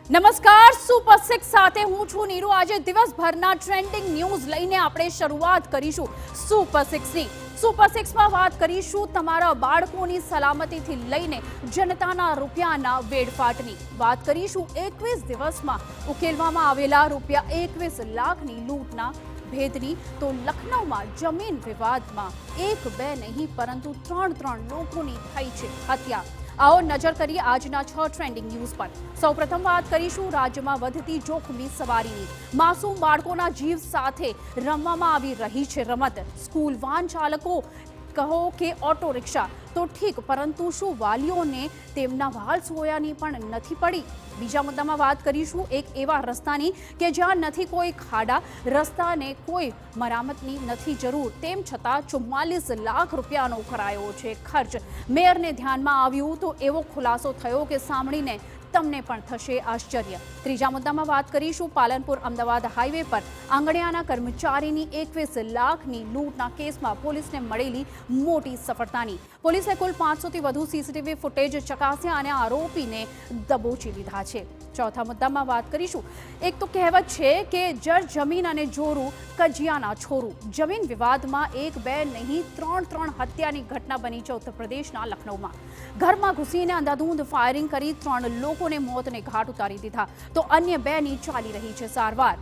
નમસ્કાર, સુપર 6 સાથે હું છું નીરુ। આજે દિવસભરના ટ્રેન્ડિંગ ન્યૂઝ લઈને આપણે શરૂઆત કરીશું સુપર 6ની। સુપર 6માં વાત કરીશું તમારા બાળકોની સલામતીથી લઈને જનતાના રૂપિયાના વેડફાટની। વાત કરીશું 21 દિવસમાં ઉકેલવામાં આવેલા રૂપિયા 21 લાખની લૂંટના ભેદની। તો લખનૌમાં જમીન વિવાદમાં એક બે નહીં પરંતુ ત્રણ લોકોની થઈ છે હત્યા। आओ नजर करिए आजना 6 ट्रेंडिंग न्यूज पर। सौप्रथम बात करीशुं राज्यमां वधती जोखमी सवारीनी। मासूम बाळकोना जीव साथे रमवामां आवी रही छे रमत। स्कूल वाहन चालको कहो के ऑटो रिक्शा तो ठीक, परंतु शुं वालीओने तेमना वाल सोयानी पण नथी पड़ी। बीजा मुद्दामां वात करीशुं एक एवा रસ્તાની કે જ્યાં નથી કોઈ ખાડા, રસ્તાને કોઈ મરામતની નથી જરૂર, તેમ છતાં 44 લાખ રૂપિયાનો કરાયો છે ખર્ચ। મેયરને ધ્યાનમાં આવ્યું તો એવો ખુલાસો થયો કે સાંભળીને તમને પણ થશે આશ્ચર્ય। ત્રીજા મુદ્દામાં વાત કરીશું પાલનપુર અમદાવાદ હાઈવે પર આંગણિયાના કર્મચારીની 21 લાખની લૂંટના કેસમાં પોલીસને મળેલી મોટી સફળતાની। પોલીસે કુલ 500થી વધુ સીસીટીવી ફૂટેજ ચકાસ્યા અને આરોપીને દબોચી લીધા છે। ચોથા મુદ્દામાં વાત કરીશું એક તો કહેવત છે કે જર જમીન અને જોરું કજિયાના છોરું। જમીન વિવાદમાં એક બે નહીં ત્રણ હત્યાની ઘટના બની છે ઉત્તર પ્રદેશના લખનૌમાં। ઘરમાં ઘૂસીને અંધાધૂંધ ફાયરિંગ કરી 3 લોકોને મોતને ઘાટ ઉતારી દીધા તો અન્ય 2ની ચાલી રહી છે સારવાર।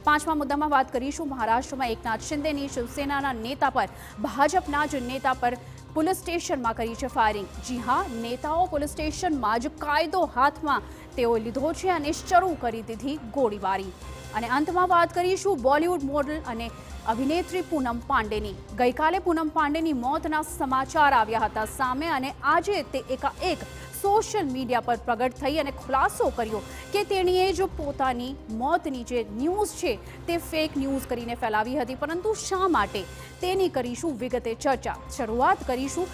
પાંચમા મુદ્દામાં વાત કરીશું મહારાષ્ટ્રમાં એકનાથ શિંદેની શિવસેનાના નેતા પર ભાજપના જ નેતા પર પોલીસ સ્ટેશનમાં કરી છે ફાયરિંગ। જી હા, નેતાઓ પોલીસ સ્ટેશનમાં જ કાયદો હાથમાં તેઓ લીધો છે અને શરૂ કરી દીધી ગોળીબારી। અને અંતમાં વાત કરીશું બોલિવૂડ મોડલ અને અભિનેત્રી પૂનમ પાંડેની। ગઈકાલે પૂનમ પાંડેની મોતના સમાચાર આવ્યા હતા સામે અને આજે તે એકાએક સોશિયલ મીડિયા પર પ્રગટ થઈ અને ખુલાસો કર્યો કે તેણીએ જ પોતાની મોતની જે ન્યૂઝ છે તે ફેક ન્યૂઝ કરીને ફેલાવી હતી, પરંતુ શા માટે તેની કરીશું વિગતે ચર્ચા। શરૂઆત કરીશું